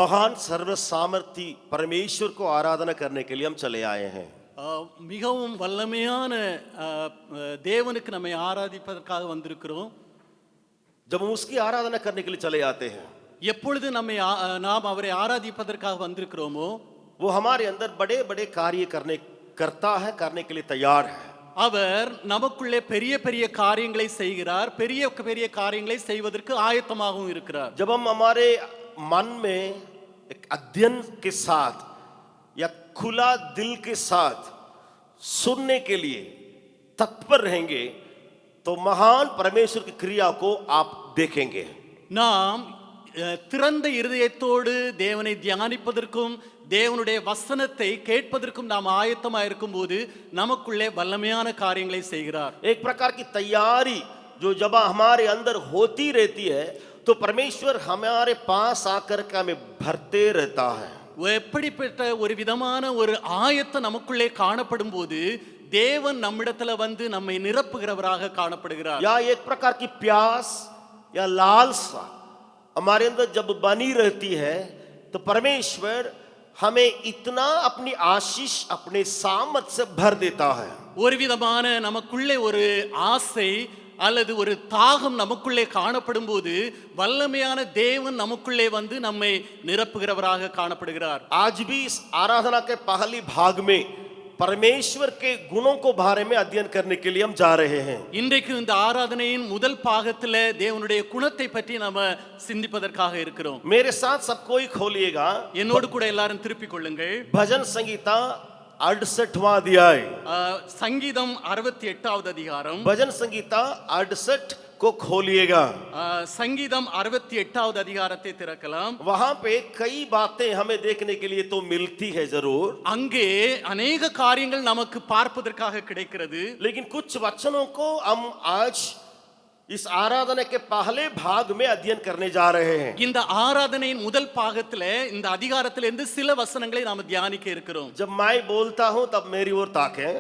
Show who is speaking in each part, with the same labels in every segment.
Speaker 1: महान सर्व सामर्थी परमेश्वर को आराधना करने के लिए हम चले आए हैं।
Speaker 2: மிகவும் வல்லமையான தேவனுக்கு நம்மை ஆராதிப்பதற்காக வந்திருக்கிறோம்.
Speaker 1: जब हम उसकी आराधना करने के लिए चले आते हैं,
Speaker 2: எப்பொழுது நாம் அவரை ஆராதிப்பதற்காக வந்திருக்கிறோமோ,
Speaker 1: वो हमारे अंदर बड़े बड़े कार्य करने के लिए तैयार है।
Speaker 2: அவர் நமக்குள்ளே பெரிய பெரிய காரியங்களை செய்கிறார், பெரிய பெரிய காரியங்களை செய்வதற்கு ஆயத்தமாகவும் இருக்கிறார்.
Speaker 1: जब हम हमारे मन में एक अध्ययन के साथ या खुला दिल के साथ सुनने के लिए तत्पर रहेंगे तो महान परमेश्वर की क्रिया को आप देखेंगे।
Speaker 2: நாம் திறந்த இருதயத்தோடு தேவனை தியானிப்பதற்கும் தேவனுடைய வசனத்தை கேட்பதற்கும் நாம் ஆயத்தமாக இருக்கும்போது நமக்குள்ளே வல்லமையான காரியங்களை செய்கிறார்.
Speaker 1: एक प्रकार की तैयारी जो जब हमारे अंदर होती रहती है तो परमेश्वर हमारे पास आकर के हमें भरते रहता है।
Speaker 2: எப்படிப்பட்ட ஒரு விதமான ஒரு ஆயத்தம் நமக்குள்ளே காணப்படும் போது தேவன் நம்மிடத்துல வந்து நம்மை நிரப்புகிறவராக காணப்படுகிறார்.
Speaker 1: या एक प्रकार की प्यास या लालसा हमारे अंदर जब बनी रहती है तो परमेश्वर हमें इतना अपनी आशीष अपने सामर्थ से भर देता है।
Speaker 2: ஒரு விதமான நமக்குள்ளே ஒரு ஆசை அல்லது ஒரு தாகம் நமக்குள்ளே காணப்படும் போது வல்லமையான தேவன் நமக்குள்ளே வந்து நம்மை நிரப்புகிறவராக காணப்படுகிறார்.
Speaker 1: आज भी इस आराधना के पहली भाग में परमेश्वर के गुणों को बारे में अध्ययन करने के लिए हम जा रहे हैं।
Speaker 2: இன்றைக்கு இந்த ஆராதனையின் முதல் பாகத்துல தேவனுடைய குணத்தை பற்றி நாம சிந்திப்பதற்காக இருக்கிறோம்.
Speaker 1: मेरे साथ सब कोई खोलिएगा,
Speaker 2: என்னோடு கூட எல்லாரும் திருப்பிக் கொள்ளுங்கள்.
Speaker 1: भजन संगीता 68वां अध्याय,
Speaker 2: சங்கீதம் 68வது அதிகாரம்.
Speaker 1: भजन संगीता 68 को खोलिएगा।
Speaker 2: சங்கீதம் 68வது அதிகாரத்தை திறக்கலாம்.
Speaker 1: वहां पे कई बातें हमें देखने के लिए तो मिलती है जरूर,
Speaker 2: அங்கே अनेक காரியங்கள் நமக்கு பார்ப்பதற்காக கிடைக்கிறது.
Speaker 1: लेकिन कुछ वचनों को हम आज इस आराधना के पहले भाग में अध्ययन करने जा रहे हैं।
Speaker 2: இந்த ஆராதனையின் முதல் பாகத்துல இந்த அதிகாரத்திலிருந்து சில வசனங்களை நாம தியானிக்க இருக்கிறோம்.
Speaker 1: जब मैं बोलता हूं तब मेरी ओर ताकें,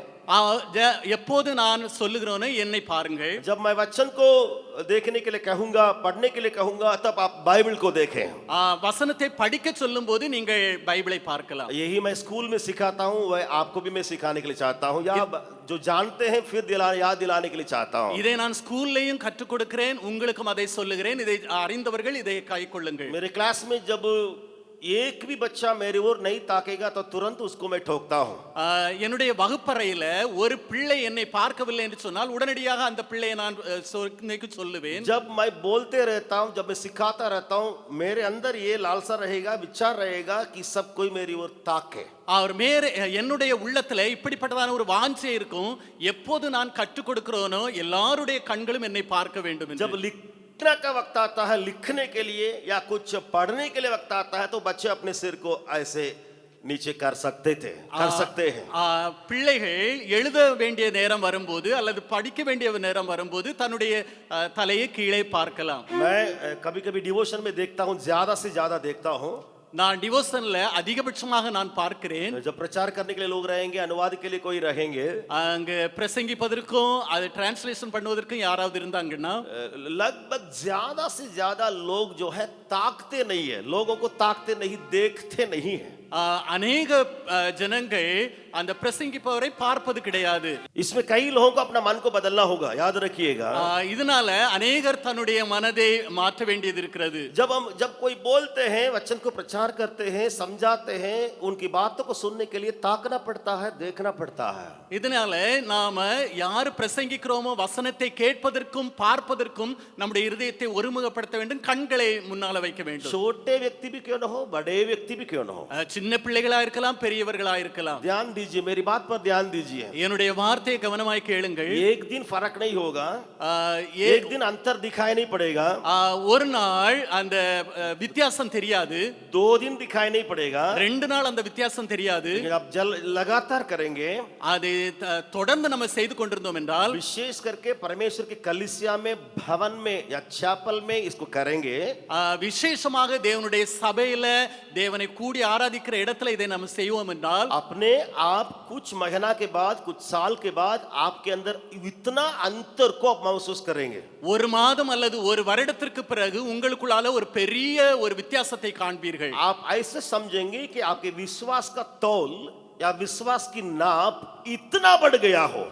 Speaker 2: எப்போது நான் சொல்லுகிறேனோ என்னை பாருங்கள்.
Speaker 1: जब मैं वचन को देखने के लिए कहूंगा, पढ़ने के लिए कहूंगा, तब आप बाइबल को देखें।
Speaker 2: வசனத்தை படிக்க சொல்லும்போது நீங்கள் பைபிளை பார்க்கலாம்.
Speaker 1: यही मैं स्कूल में सिखाता हूं, वह आपको भी मैं सिखाने के लिए चाहता हूं, या जो जानते हैं फिर याद दिलाने के लिए चाहता हूं।
Speaker 2: இதை நான் ஸ்கூல்லையும் கற்றுக் கொடுக்கிறேன், உங்களுக்கும் அதை சொல்லுகிறேன். இதை அறிந்தவர்கள் இதை கைக்கொள்ளுங்கள்.
Speaker 1: मेरे क्लास में जब एक भी बच्चा मेरी ओर नहीं ताकेगा तो तुरंत उसको मैं ठोकता हूं।
Speaker 2: என்னுடைய வகுப்பறையில ஒரு பிள்ளை என்னை பார்க்கவில்லை என்று சொன்னால் உடனடியாக அந்த பிள்ளையை நான் சொல்லுவேன்.
Speaker 1: जब मैं बोलते रहता हूं, जब मैं सिखाता रहता हूं, मेरे अंदर ये लालसा रहेगा, विचार रहेगा कि सब कोई मेरी ओर ताके।
Speaker 2: அவர் என்னுடைய உள்ளத்துல இப்படிப்பட்டதான ஒரு வாஞ்சை இருக்கும், எப்போது நான் கற்றுக் கொடுக்கிறேனோ எல்லாருடைய கண்களும் என்னை பார்க்க வேண்டும் என்று.
Speaker 1: जब लिखने का वक्त आता है, लिखने के लिए या कुछ पढ़ने के लिए वक्त आता है, तो बच्चे अपने सिर को ऐसे नीचे कर सकते हैं।
Speaker 2: பிள்ளைகள் எழுத வேண்டிய நேரம் வரும்போது அல்லது படிக்க வேண்டிய நேரம் வரும்போது தன்னுடைய தலையை கீழே பார்க்கலாம்.
Speaker 1: मैं कभी कभी डिवोशन में देखता हूँ, ज्यादा से ज्यादा देखता हूँ,
Speaker 2: நான் டிவோஷன்ல அதிகபட்சமாக நான் பார்க்கிறேன்.
Speaker 1: जब प्रचार करने के लिए लोग रहेंगे, अनुवाद के लिए कोई रहेंगे,
Speaker 2: அங்க பிரசங்கிப்பதற்கும் அது டிரான்ஸ்லேஷன் பண்ணுவதற்கும் யாராவது இருந்தாங்கன்னா
Speaker 1: लगभग ज्यादा से ज्यादा लोग जो है ताकते नहीं है, लोगों को ताकते नहीं, देखते नहीं है।
Speaker 2: अनेक ஜனங்கள் அந்த பிரசங்கிப்பவரை பார்ப்பது கிடையாது.
Speaker 1: इसमें कई लोगों को अपना मन को बदलना होगा, याद रखिएगा।
Speaker 2: இதனால अनेகர் தன்னுடைய மனதை மாற்ற வேண்டியது இருக்கிறது.
Speaker 1: जब कोई बोलते हैं, वचन को प्रचार करते हैं, समझाते हैं, उनकी बातों को सुनने के लिए ताकना पड़ता है, देखना पड़ता है।
Speaker 2: இதனால நாம யார் பிரசங்கிக்கிறோமோ வசனத்தை கேட்பதற்கும் பார்ப்பதற்கும் நம்முடைய இருதயத்தை ஒருமுகப்படுத்த வேண்டும், கண்களை முன்னால வைக்க வேண்டும்.
Speaker 1: छोटे व्यक्ति भी क्यों न हो, बड़े व्यक्ति भी क्यों न हो,
Speaker 2: சின்ன பிள்ளைகளா இருக்கலாம், பெரியவர்களா இருக்கலாம்.
Speaker 1: ध्यान दीजिए, मेरी बात पर ध्यान दीजिए।
Speaker 2: என்னுடைய வார்த்தையை கவனமாய் கேளுங்கள்.
Speaker 1: एक दिन फर्क नहीं होगा, एक दिन अंतर दिखाई नहीं पड़ेगा,
Speaker 2: ஒரு நாள் அந்த வித்தியாசம் தெரியாது,
Speaker 1: 2 दिन दिखाई नहीं पड़ेगा,
Speaker 2: 2 நாள் அந்த வித்தியாசம் தெரியாது.
Speaker 1: आप लगातार करेंगे,
Speaker 2: அதை தொடர்ந்து நம்ம செய்து கொண்டிருந்தோம் என்றால்,
Speaker 1: विशेष करके परमेश्वर की कलीसिया में, भवन में या चैपल में इसको करेंगे,
Speaker 2: விசேஷமாக தேவனுடைய சபையில தேவனை கூடி ஆராதிக்கிற இடத்துல இதை நம்ம செய்வோம் என்றால்
Speaker 1: अपने आप कुछ महीना के बाद, कुछ साल के बाद आपके अंदर इतना अंतर को आप महसूस करेंगे।
Speaker 2: ஒரு மாதம் அல்லது ஒரு வருடத்திற்கு பிறகு உங்களுக்குள்ளால ஒரு பெரிய ஒரு வித்தியாசத்தை காண்பீர்கள்.
Speaker 1: आप ऐसे समझेंगे कि आपके विश्वास का तौल या विश्वास की नाप इतना बढ़ गया हो।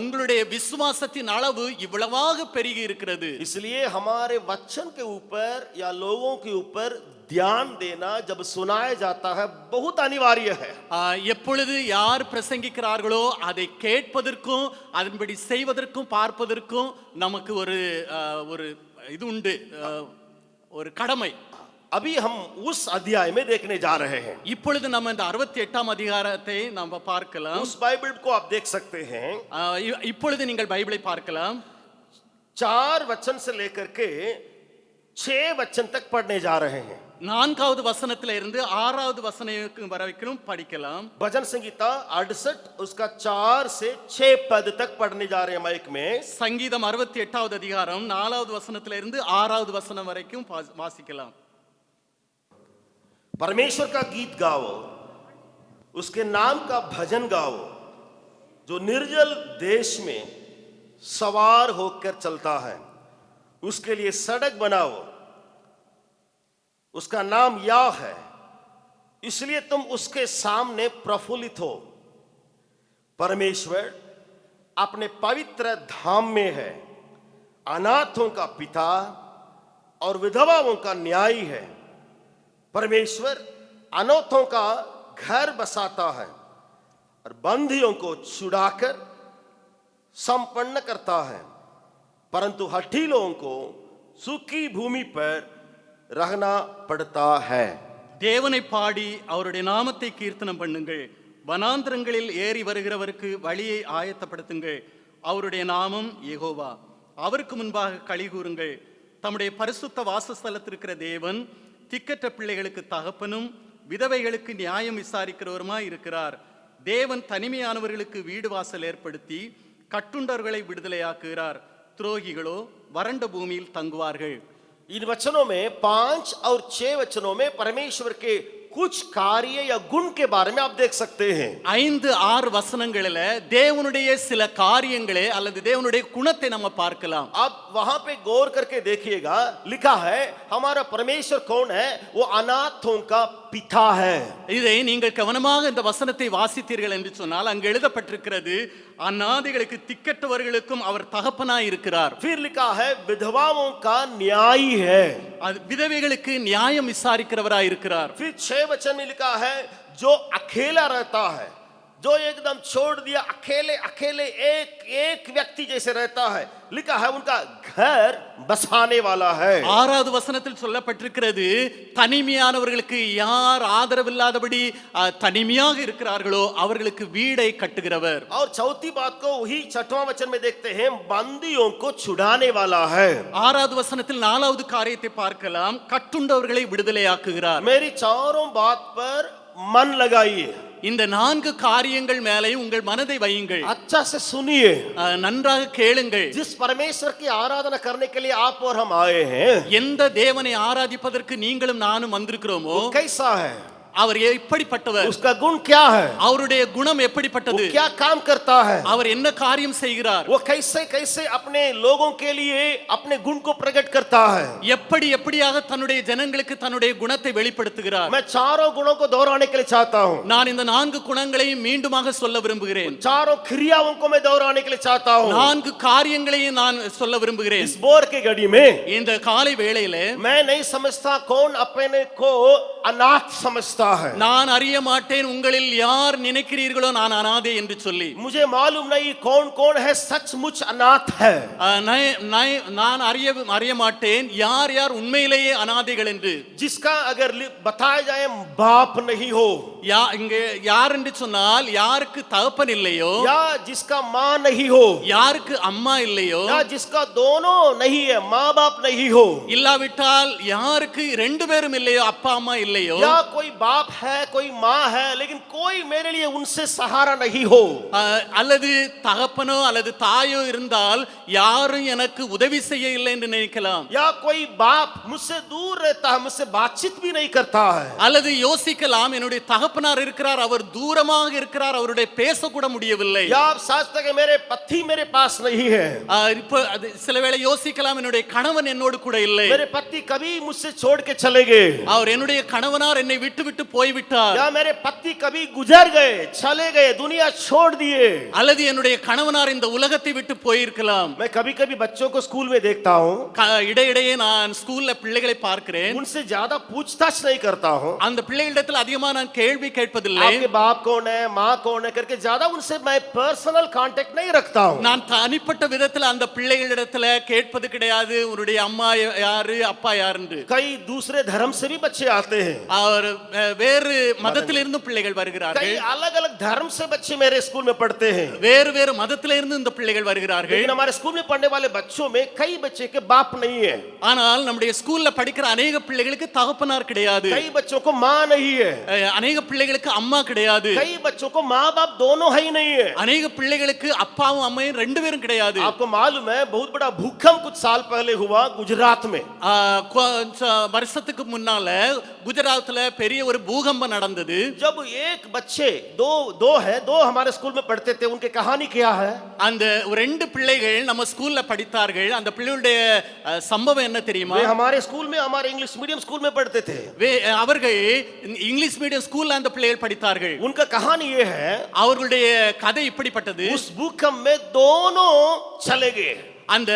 Speaker 2: உங்களுடைய விசுவாசத்தின் அளவு இவ்வளவாக பெருகி இருக்கிறது.
Speaker 1: इसलिए हमारे वचन के ऊपर या लोगों के ऊपर ध्यान देना जब सुनाया जाता है बहुत अनिवार्य है।
Speaker 2: எப்பொழுது யார் பிரசங்கிக்கிறார்களோ அதை கேட்பதற்கும் அதன்படி செய்வதற்கும் பார்ப்பதற்கும் நமக்கு ஒரு ஒரு இது உண்டு, ஒரு கடமை.
Speaker 1: अभी हम उस अध्याय में देखने जा रहे हैं।
Speaker 2: இப்பொழுது நம்ம இந்த 68ஆம் அதிகாரத்தை நம்ம பார்க்கலாம்.
Speaker 1: उस बाइबल को आप देख सकते हैं।
Speaker 2: இப்பொழுது நீங்கள் பைபிளை பார்க்கலாம்.
Speaker 1: 4 वचन से लेकर के 6 वचन तक पढ़ने जा रहे हैं।
Speaker 2: 4வது வசனத்துல இருந்து 6வது வசனம் வரைக்கும் படிக்கலாம்.
Speaker 1: भजन संगीता 68 उसका 4 से 6 पद तक पढ़ने जा रहे हैं माइक में।
Speaker 2: சங்கீதம் 68வது அதிகாரம் 4வது வசனத்துல இருந்து 6வது வசனம் வரைக்கும் வாசிக்கலாம்.
Speaker 1: परमेश्वर का गीत गाओ, उसके नाम का भजन गाओ, जो निर्जल देश में सवार होकर चलता है। उसके लिए सड़क बनाओ, उसका नाम याह है, इसलिए तुम उसके सामने प्रफुल्लित हो। परमेश्वर अपने पवित्र धाम में है, अनाथों का पिता और विधवाओं का न्यायी है। परमेश्वर अनाथों का घर बसाता है और बंदियों को छुड़ाकर संपन्न करता है, परंतु हठीलों को सूखी भूमि पर रहना पड़ता है।
Speaker 2: தேவனை பாடி அவருடைய நாமத்தை கீர்த்தனம் பண்ணுங்கள். வனாந்திரங்களில் ஏறி வருகிறவருக்கு வழியை ஆயத்தப்படுத்துங்கள். அவருடைய நாமம் யெகோவா. அவருக்கு முன்பாக களி கூறுங்கள். தம்முடைய பரிசுத்த வாசஸ்தலத்திற்கிற தேவன் திக்கற்ற பிள்ளைகளுக்கு தகப்பனும் விதவைகளுக்கு நியாயம் விசாரிக்கிறவருமாய் இருக்கிறார். தேவன் தனிமையானவர்களுக்கு வீடு வாசல் ஏற்படுத்தி கட்டுண்டவர்களை விடுதலையாக்குகிறார். துரோகிகளோ வறண்ட பூமியில் தங்குவார்கள்.
Speaker 1: इन वचनों में 5 और 6 वचनों में परमेश्वर के कुछ कार्य या गुण के बारे में आप देख सकते हैं।
Speaker 2: 5-6 வசனங்களில தேவனுடைய சில காரியங்களே அல்லது தேவனுடைய குணத்தை நம்ம பார்க்கலாம்.
Speaker 1: आप वहां पे गौर करके देखिएगा, लिखा है हमारा परमेश्वर कौन है? वो अनाथों का पिता है।
Speaker 2: இதை நீங்கள் கவனமாக இந்த வசனத்தை வாசித்தீர்கள் என்று சொன்னால் அங்கு எழுதப்பட்டிருக்கிறது, அநாதைகளுக்கு திக்கற்றவர்களுக்கும் அவர் தகப்பனாய் இருக்கிறார்.
Speaker 1: फिर लिखा है विधवाओं का न्यायी है,
Speaker 2: விதவைகளுக்கு நியாயம் விசாரிக்கிறவராய் இருக்கிறார்.
Speaker 1: फिर 6 वचन में लिखा है जो अकेला रहता है, जो एकदम छोड़ दिया, अकेले अकेले एक व्यक्ति जैसे रहता है, लिखा है उनका घर बसाने वाला है।
Speaker 2: 6வது வசனத்தில் சொல்லப்பட்டிருக்கிறது, தனிமையானவர்களுக்கு யார் ஆதரவில்லாதபடி தனிமையாக இருக்கிறார்களோ அவர்களுக்கு வீடை கட்டுகிறவர்.
Speaker 1: और चौथी बात को वही 6वां वचन में देखते हैं, बंदियों को छुड़ाने वाला है।
Speaker 2: 6வது வசனத்தில் 4வது காரியத்தை பார்க்கலாம், கட்டுண்டவர்களை விடுதலையாக்குகிறார்.
Speaker 1: मेरी चारों बात पर मन लगाइए,
Speaker 2: இந்த 4 காரியங்கள் மேலே உங்கள் மனதை வையுங்கள்.
Speaker 1: अच्छा से सुनिए,
Speaker 2: நன்றாக கேளுங்கள்.
Speaker 1: जिस परमेश्वर की आराधना करने के लिए आप और हम आए हैं,
Speaker 2: எந்த தேவனை ஆராதிப்பதற்கு நீங்களும் நானும் வந்திருக்கிறோமோ
Speaker 1: वो कैसा है?
Speaker 2: அவர் எப்படிப்பட்டவர்?
Speaker 1: उसका गुण क्या है?
Speaker 2: அவருடைய குணம்
Speaker 1: वो
Speaker 2: எப்படிப்பட்டது?
Speaker 1: क्या काम करता है?
Speaker 2: அவர் என்ன காரியம் செய்கிறார்?
Speaker 1: वो कैसे कैसे अपने लोगों के लिए अपने गुण को प्रकट करता है?
Speaker 2: எப்படியாக தன்னுடைய ஜனங்களுக்கு தன்னுடைய குணத்தை வெளிப்படுத்துகிறார்?
Speaker 1: मैं चारों गुणों को दोहराने के लिए चाहता हूँ।
Speaker 2: நான் இந்த 4 குணங்களையும் மீண்டுமாக சொல்ல விரும்புகிறேன்.
Speaker 1: चारों क्रियाओं को मैं दोहराने के लिए चाहता हूँ।
Speaker 2: 4 காரியங்களையும் நான் சொல்ல விரும்புகிறேன்.
Speaker 1: इस बोर के घड़ी में
Speaker 2: இந்த காலை வேளையிலே
Speaker 1: मैं नहीं समझता कौन अपने को अनाथ समझता है।
Speaker 2: நான் அறிய மாட்டேன் உங்களில் யார் நினைக்கிறீர்களோ நான் அனாதை என்று சொல்லி.
Speaker 1: मुझे मालूम नहीं कौन कौन है सचमुच अनाथ है।
Speaker 2: நான் அறிய மாட்டேன் யார் யார் உண்மையிலேயே அனாதைகள் என்று.
Speaker 1: जिसका अगर बताया जाए बाप नहीं हो,
Speaker 2: இங்கே யார் என்று சொன்னால் யாருக்கு தகப்பன் இல்லையோ,
Speaker 1: या जिसका माँ नहीं हो,
Speaker 2: யாருக்கு அம்மா இல்லையோ,
Speaker 1: या जिसका दोनों नहीं है, माँ बाप नहीं हो,
Speaker 2: இல்லாவிட்டால் யாருக்கு 2 பேரும் இல்லையோ, அப்பா அம்மா இல்லையோ,
Speaker 1: या कोई बाप बाप है कोई माँ है लेकिन कोई मेरे लिए उनसे सहारा नहीं हो,
Speaker 2: அல்லது தகப்பனோ அல்லது தாயோ இருந்தால் யாரும் எனக்கு உதவி செய்ய இல்லை என்று நினைக்கலாம்.
Speaker 1: या कोई बाप मुझसे दूर रहता है, मुझसे बातचीत भी नहीं करता है,
Speaker 2: அல்லது யோசிக்கலாம் என்னுடைய தகப்பனார் இருக்கிறார், அவர் தூரமாக இருக்கிறார், அவருடைய பேசக்கூட முடியவில்லை.
Speaker 1: या आप सोचते हैं कि मेरे पति मेरे पास नहीं है,
Speaker 2: இப்போ சில வேளை யோசிக்கலாம் என்னுடைய கணவன் என்னோடு கூட இல்லை,
Speaker 1: मेरे पति कभी मुझसे छोड़ के चले गए,
Speaker 2: அவர் என்னுடைய கணவனார் என்னை விட்டு விட்டு போய்விட்டார்,
Speaker 1: या मेरे पति कभी गुजर गए, चले गए, दुनिया छोड़ दिए.
Speaker 2: அல்லது என்னுடைய கணவனார் இந்த உலகத்தை விட்டு போயிருக்கலாம்.
Speaker 1: मैं कभी कभी बच्चों को स्कूल में देखता हूँ,
Speaker 2: இடையிடையே நான் ஸ்கூல்ல பிள்ளைகளை பார்க்கிறேன்,
Speaker 1: उनसे ज्यादा पूछताछ नहीं करता हूँ,
Speaker 2: அந்த பிள்ளைகளிடத்தில் அதிகமா நான் கேள்வி கேட்பதில்லை,
Speaker 1: आपके बाप कौन है माँ कौन है करके ज्यादा उनसे मैं पर्सनल कांटेक्ट नहीं रखता हूँ.
Speaker 2: நான் தனிப்பட்ட விதத்துல அந்த பிள்ளைகளிடத்துல கேட்பது கிடையாது உன்னுடைய அம்மா யாரு அப்பா யாருன்னு.
Speaker 1: कई दूसरे धर्म से भी बच्चे आते हैं,
Speaker 2: அவர் வேறு மதத்திலிருந்து பிள்ளைகள்
Speaker 1: कई
Speaker 2: வருகிறார்கள்,
Speaker 1: अलग अलग धर्म से बच्चे मेरे स्कूल में पढ़ते हैं.
Speaker 2: வேறு வேறு மதத்திலிருந்து இந்த பிள்ளைகள் வருகிறார்கள்.
Speaker 1: लेकिन हमारे स्कूल में पढ़ने वाले बच्चों में कई बच्चे के बाप नहीं है,
Speaker 2: ஆனால் நம்முடைய ஸ்கூல்ல படிக்கிற अनेक பிள்ளைகளுக்கு தகப்பனார் கிடையாது,
Speaker 1: कई बच्चों को माँ नहीं है,
Speaker 2: अनेक பிள்ளைகளுக்கு அம்மா கிடையாது,
Speaker 1: कई बच्चों को माँ बाप दोनों है ही नहीं है.
Speaker 2: अनेक பிள்ளைகளுக்கு அப்பாவும் அம்மையும் ரெண்டு பேரும் கிடையாது.
Speaker 1: आपको मालूम है बहुत बड़ा भूकंप कुछ साल पहले हुआ गुजरात में.
Speaker 2: கொஞ்சம் வருஷத்துக்கு முன்னால குஜராத்ல பெரிய ஒரு பூகம்பம் நடந்தது.
Speaker 1: जब एक बच्चे दो है, दो हमारे स्कूल में पढ़ते थे, उनकी कहानी क्या है?
Speaker 2: அந்த ரெண்டு பிள்ளைகள் நம்ம ஸ்கூல்ல படித்தார்கள். அந்த பிள்ளைகளுடைய சம்பவம் என்ன தெரியுமா?
Speaker 1: वे हमारे स्कूल में, हमारे इंग्लिश मीडियम स्कूल में पढ़ते थे.
Speaker 2: அவர்கள் இங்கிலீஷ் மீடியம் ஸ்கூல்ல அந்த பிள்ளைகள் படித்தார்கள்.
Speaker 1: उनका कहानी ये है,
Speaker 2: அவர்களுடைய கதை இப்படிப்பட்டது.
Speaker 1: उस भूकंप में दोनों चले गए,
Speaker 2: அந்த